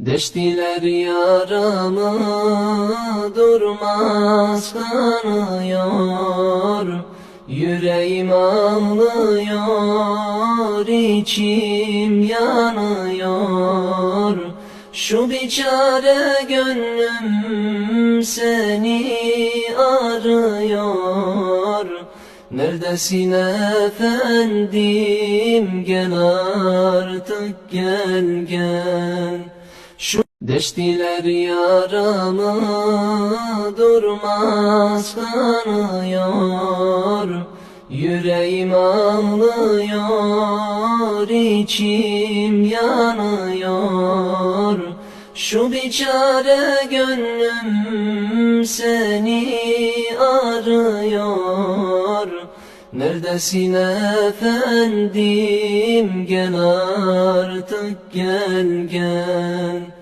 Deştiler yaramı, durmaz kanıyor. Yüreğim ağlıyor, içim yanıyor. Şu biçare gönlüm seni arıyor. Neredesin efendim, gel artık, gel gel. Deştiler yaramı, durmaz kanıyor. Yüreğim ağlıyor, içim yanıyor. Şu biçare gönlüm seni arıyor. Neredesin efendim, gel artık, gel gel.